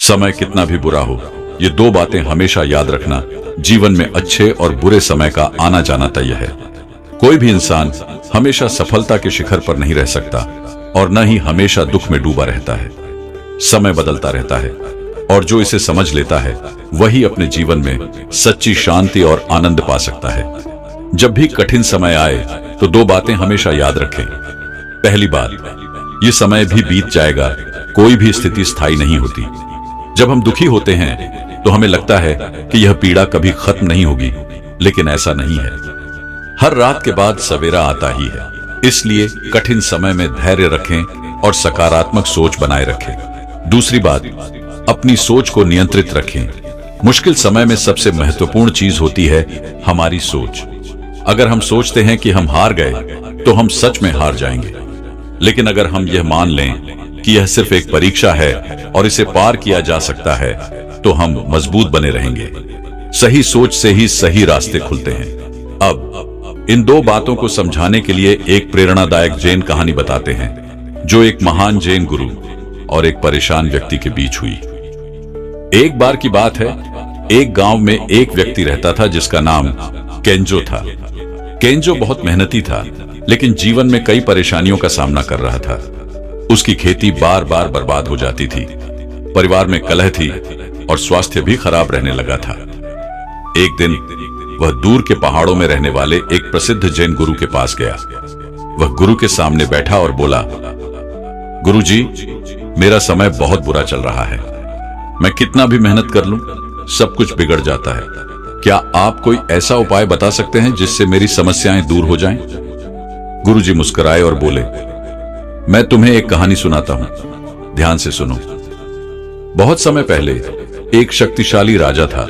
समय कितना भी बुरा हो, ये दो बातें हमेशा याद रखना। जीवन में अच्छे और बुरे समय का आना जाना तय है। कोई भी इंसान हमेशा सफलता के शिखर पर नहीं रह सकता और न ही हमेशा दुख में डूबा रहता है। समय बदलता रहता है और जो इसे समझ लेता है वही अपने जीवन में सच्ची शांति और आनंद पा सकता है। जब भी कठिन समय आए तो दो बातें हमेशा याद रखें। पहली बात, ये समय भी बीत जाएगा, कोई भी स्थिति स्थायी नहीं होती। जब हम दुखी होते हैं तो हमें लगता है कि यह पीड़ा कभी खत्म नहीं होगी, लेकिन ऐसा नहीं है। हर रात के बाद सवेरा आता ही है। इसलिए कठिन समय में धैर्य रखें और सकारात्मक सोच बनाए रखें। दूसरी बात, अपनी सोच को नियंत्रित रखें। मुश्किल समय में सबसे महत्वपूर्ण चीज होती है हमारी सोच। अगर हम सोचते हैं कि हम हार गए तो हम सच में हार जाएंगे। लेकिन अगर हम यह मान लें कि यह सिर्फ एक परीक्षा है और इसे पार किया जा सकता है तो हम मजबूत बने रहेंगे। सही सोच से ही सही रास्ते खुलते हैं। अब इन दो बातों को समझाने के लिए एक प्रेरणादायक जैन कहानी बताते हैं जो एक महान जैन गुरु और एक परेशान व्यक्ति के बीच हुई। एक बार की बात है, एक गांव में एक व्यक्ति रहता था जिसका नाम केंजो था। केंजो बहुत मेहनती था, लेकिन जीवन में कई परेशानियों का सामना कर रहा था। उसकी खेती बार बार बर्बाद हो जाती थी, परिवार में कलह थी और स्वास्थ्य भी खराब रहने लगा था। एक दिन वह दूर के पहाड़ों में रहने वाले एक प्रसिद्ध जैन गुरु के पास गया। वह गुरु के सामने बैठा और बोला, गुरुजी, मेरा समय बहुत बुरा चल रहा है। मैं कितना भी मेहनत कर लूं, सब कुछ बिगड़ जाता है। क्या आप कोई ऐसा उपाय बता सकते हैं जिससे मेरी समस्याएं दूर हो जाएं? गुरुजी मुस्कुराए और बोले, मैं तुम्हें एक कहानी सुनाता हूं, ध्यान से सुनो। बहुत समय पहले एक शक्तिशाली राजा था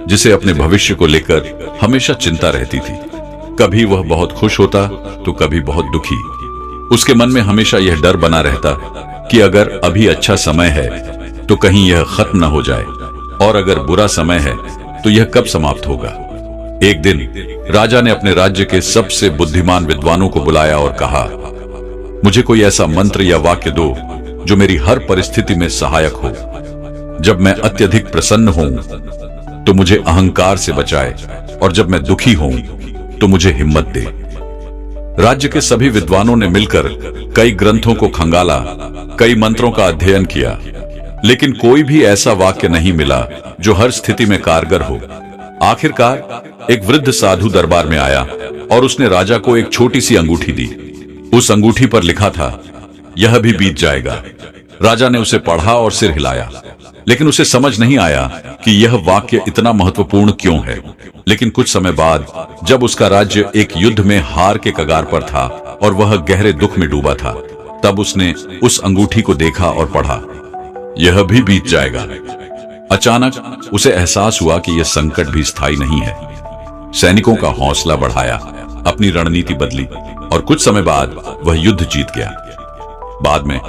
जिसे अपने भविष्य को लेकर हमेशा चिंता रहती थी। कभी वह बहुत खुश होता तो कभी बहुत दुखी। उसके मन में हमेशा यह डर बना रहता कि अगर अभी अच्छा समय है तो कहीं यह खत्म न हो जाए, और अगर बुरा समय है तो यह कब समाप्त होगा। एक दिन राजा ने अपने राज्य के सबसे बुद्धिमान विद्वानों को बुलाया और कहा, मुझे कोई ऐसा मंत्र या वाक्य दो जो मेरी हर परिस्थिति में सहायक हो। जब मैं अत्यधिक प्रसन्न हूं तो मुझे अहंकार से बचाए, और जब मैं दुखी हूं तो मुझे हिम्मत दे। राज्य के सभी विद्वानों ने मिलकर कई ग्रंथों को खंगाला, कई मंत्रों का अध्ययन किया, लेकिन कोई भी ऐसा वाक्य नहीं मिला जो हर स्थिति में कारगर हो। आखिरकार एक वृद्ध साधु दरबार में आया और उसने राजा को एक छोटी सी अंगूठी दी। उस अंगूठी पर लिखा था, यह भी बीत जाएगा। राजा ने उसे पढ़ा और सिर हिलाया, लेकिन उसे समझ नहीं आया कि यह वाक्य इतना महत्वपूर्ण क्यों है। लेकिन कुछ समय बाद जब उसका राज्य एक युद्ध में हार के कगार पर था और वह गहरे दुख में डूबा था, तब उसने उस अंगूठी को देखा और पढ़ा, यह भी बीत जाएगा। अचानक उसे एहसास हुआ कि यह संकट भी स्थायी नहीं है। सैनिकों का हौसला बढ़ाया, अपनी रणनीति बदली और कुछ समय बाद वह युद्ध जीत गया। बाद में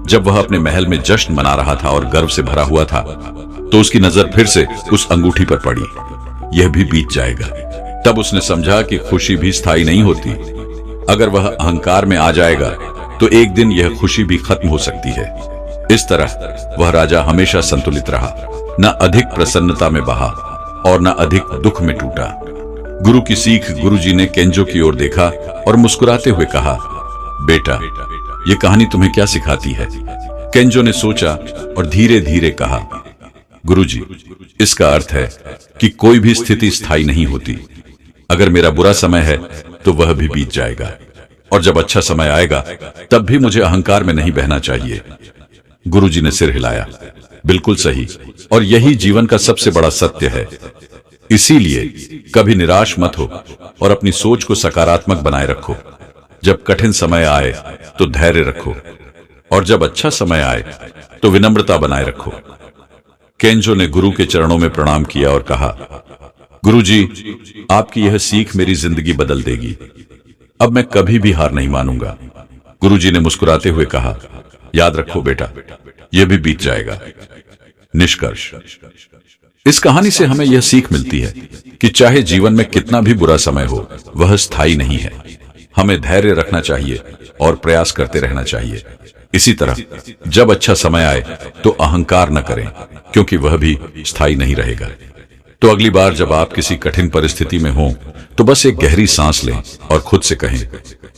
जब वह अपने महल में जश्न मना रहा था और गर्व से भरा हुआ था, तो उसकी नजर फिर से उस अंगूठी पर पड़ी, यह भी बीत जाएगा। तब उसने समझा कि खुशी भी स्थायी नहीं होती। अगर वह अहंकार में आ जाएगा तो एक दिन यह खुशी भी खत्म हो सकती है। इस तरह वह राजा हमेशा संतुलित रहा, न अधिक प्रसन्नता में बहा और न अधिक दुख में टूटा। गुरु की सीख। गुरुजी ने केंजो की ओर देखा और मुस्कुराते हुए कहा, बेटा, यह कहानी तुम्हें क्या सिखाती है? केंजो ने सोचा और धीरे धीरे कहा, गुरुजी, इसका अर्थ है कि कोई भी स्थिति स्थायी नहीं होती। अगर मेरा बुरा समय है तो वह भी बीत जाएगा, और जब अच्छा समय आएगा तब भी मुझे अहंकार में नहीं बहना चाहिए। गुरुजी ने सिर हिलाया, बिल्कुल सही, और यही जीवन का सबसे बड़ा सत्य है। इसीलिए कभी निराश मत हो और अपनी सोच को सकारात्मक बनाए रखो। जब कठिन समय आए तो धैर्य रखो, और जब अच्छा समय आए तो विनम्रता बनाए रखो। केंजो ने गुरु के चरणों में प्रणाम किया और कहा, गुरुजी, आपकी यह सीख मेरी जिंदगी बदल देगी। अब मैं कभी भी हार नहीं मानूंगा। गुरुजी ने मुस्कुराते हुए कहा, याद रखो बेटा, यह भी बीत जाएगा। निष्कर्ष, इस कहानी से हमें यह सीख मिलती है कि चाहे जीवन में कितना भी बुरा समय हो, वह स्थायी नहीं है। हमें धैर्य रखना चाहिए और प्रयास करते रहना चाहिए। इसी तरह जब अच्छा समय आए तो अहंकार न करें, क्योंकि वह भी स्थायी नहीं रहेगा। तो अगली बार जब आप किसी कठिन परिस्थिति में हों तो बस एक गहरी सांस लें और खुद से कहें,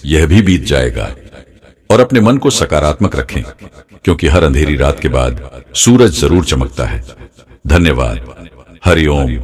यह भी बीत जाएगा। और अपने मन को सकारात्मक रखें, क्योंकि हर अंधेरी रात के बाद सूरज जरूर चमकता है। धन्यवाद। हरि ओम।